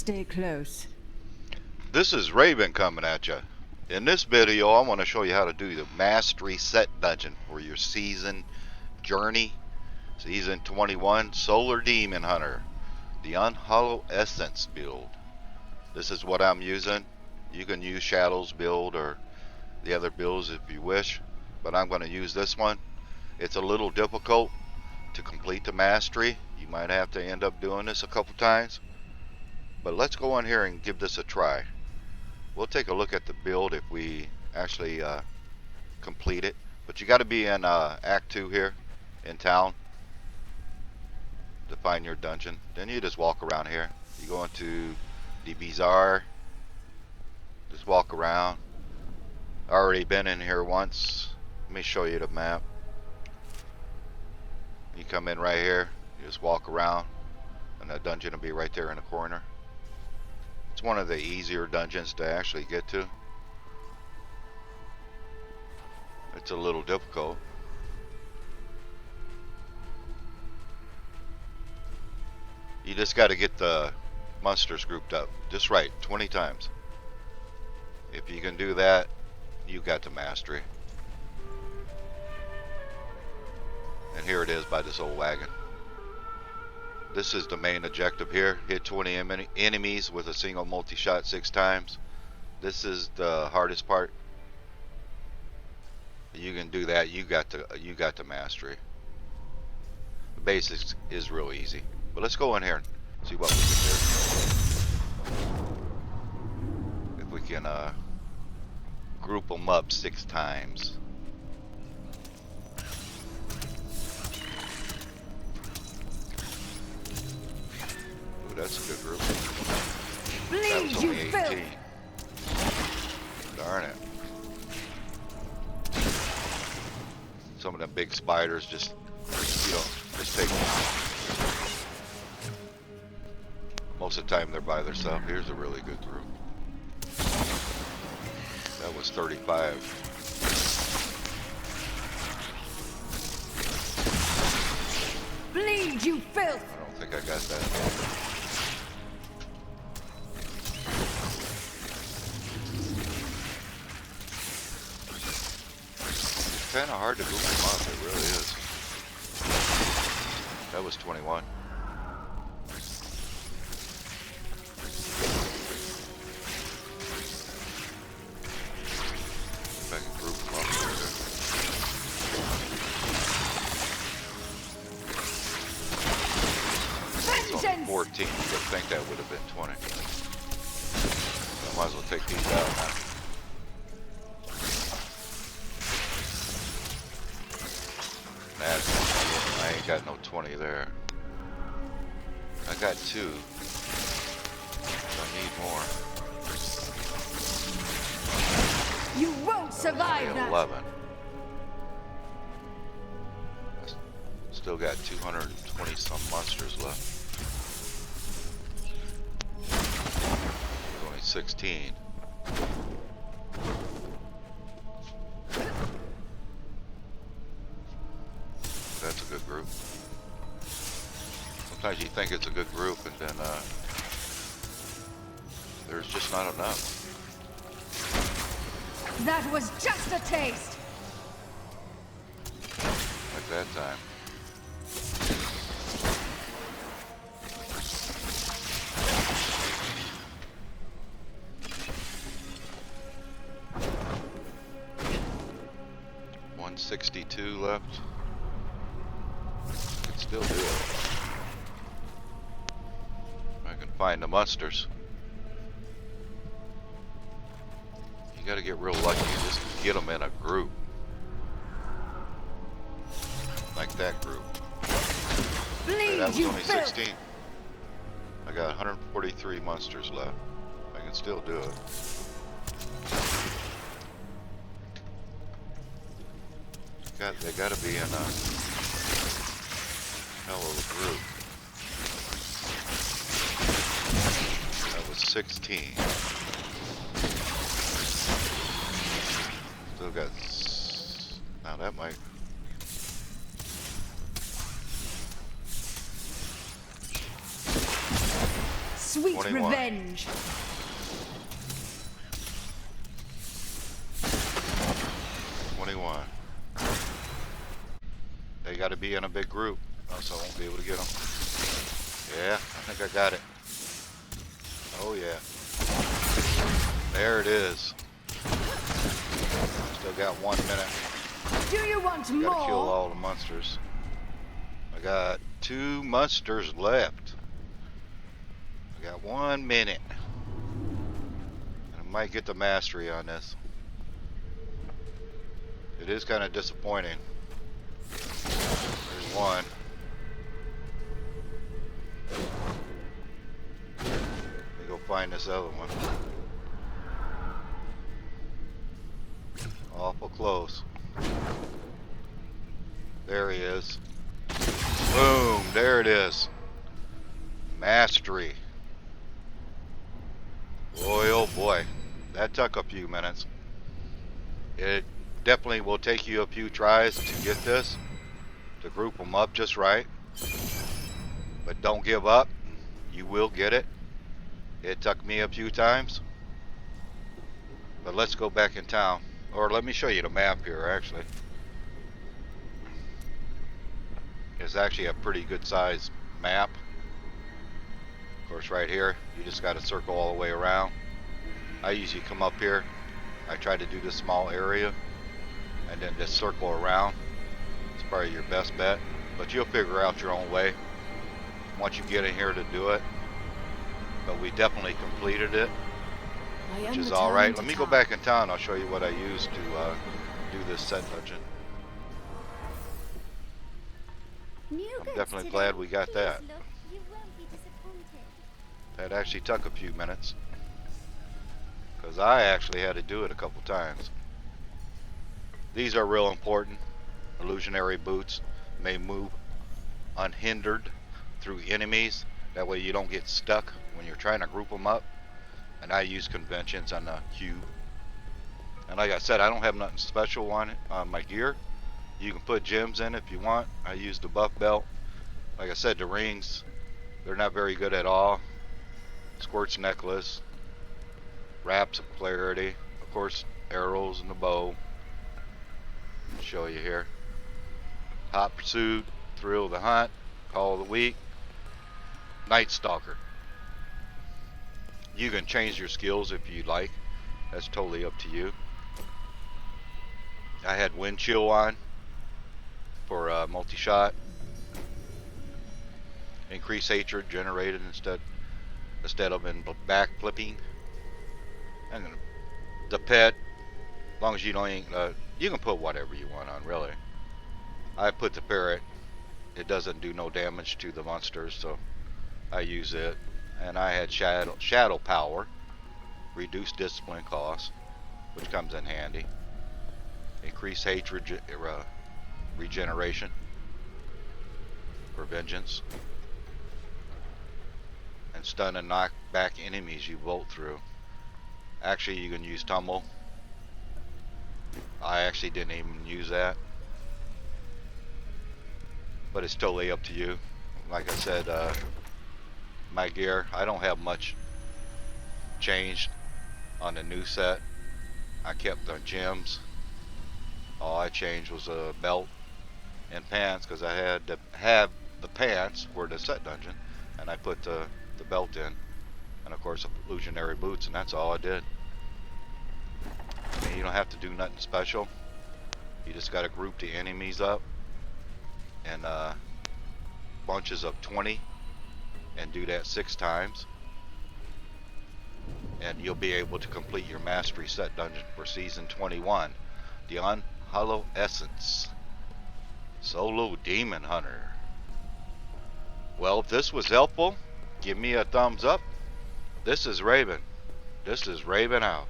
Stay close. This is Raven coming at you. In this video, I want to show you how to do the Mastery Set Dungeon for your Season Journey, Season 21 Solar Demon Hunter, the Unhallowed Essence build. This is what I'm using. You can use Shadow's build or the other builds if you wish, but I'm going to use this one. It's a little difficult to complete the mastery. You might have to end up doing this a couple times, but let's go in here and give this a try. We'll take a look at the build if we actually complete it, but you got to be in Act 2 here in town to find your dungeon. Then you just walk around here. You go into the Bazaar, just walk around. Already been in here once. Let me show you the map. You come in right here, you just walk around, and the dungeon will be right there in the corner. It's one of the easier dungeons to actually get to. It's a little difficult. You just got to get the monsters grouped up just right 20 times. If you can do that, you got the mastery. And here it is by this old wagon. This is the main objective here. Hit 20 enemies with a single multi-shot 6 times. This is the hardest part. You can do that. You got the mastery. The basics is real easy. But let's go in here and see what we can do. If we can group them up 6 times. That's a good group. That was only 18. Darn it. Some of them big spiders just, just take them. Most of the time they're by themselves. Here's a really good group. That was 35. Bleed, you filth! I don't think I got that. It's kind of hard to group them up, it really is. That was 21. If I can group them up here. It's only 14, you'd think that would have been 20. I might as well take these out now. I ain't got no 20 there. I got 2. I need more. You won't survive that. 11. Still got 220 some monsters left. There's only 16. That's a good group. Sometimes you think it's a good group and then there's just not enough. That was just a taste. Like that time. $162 left. Still do it. I can find the monsters. You gotta get real lucky and just get them in a group. Like that group. Okay, that was only 16. I got 143 monsters left. I can still do it. They gotta be in a hell of a group. That was 16. Still got. Now that might. Sweet 21. revenge. 21. They got to be in a big group, else I won't be able to get them. Yeah, I think I got it. Oh yeah. There it is. Still got 1 minute. Do you want Gotta more? kill all the monsters. I got 2 monsters left. I got 1 minute. I might get the mastery on this. It is kind of disappointing. There's one. Let me go find this other one. Awful close. There he is. Boom, there it is. Mastery. Boy, oh boy. That took a few minutes. It definitely will take you a few tries to get this, to group them up just right. But don't give up. You will get it. It took me a few times. But let's go back in town. Or let me show you the map here, actually. It's actually a pretty good sized map. Of course, right here, you just got to circle all the way around. I usually come up here. I try to do this small area and then just circle around. It's probably your best bet, but you'll figure out your own way once you get in here to do it. But we definitely completed it, which is all right. Let me go back in town. I'll show you what I used to do this set dungeon. I'm definitely glad we got that. That actually took a few minutes, because I actually had to do it a couple times. These are real important. Illusionary boots may move unhindered through enemies. That way you don't get stuck when you're trying to group them up. And I use conventions on the cube. And like I said, I don't have nothing special on it, on my gear. You can put gems in if you want. I use the buff belt. Like I said, the rings, they're not very good at all. Squirt's necklace, wraps of clarity, of course arrows and the bow. I'll show you here. Hot pursuit, thrill of the hunt, call of the week, night stalker. You can change your skills if you like. That's totally up to you. I had wind chill on for multi-shot. Increase hatred generated instead of in back flipping. And the pet, as long as you don't, you can put whatever you want on, really. I put the parrot. It doesn't do no damage to the monsters, so I use it. And I had shadow power, reduce discipline cost, which comes in handy. Increase hatred regeneration for vengeance. And stun and knock back enemies you bolt through. Actually, you can use tumble. I actually didn't even use that, but it's totally up to you. Like I said, my gear, I don't have much changed on the new set. I kept the gems. All I changed was a belt and pants, because I had to have the pants for the set dungeon, and I put the belt in, and of course illusionary boots, and that's all I did. I mean, you don't have to do nothing special. You just got to group the enemies up in bunches of 20 and do that 6 times, and you'll be able to complete your mastery set dungeon for season 21, the Unhallowed Essence Solo Demon Hunter. Well, if this was helpful, give me a thumbs up. This is Raven. This is Raven out.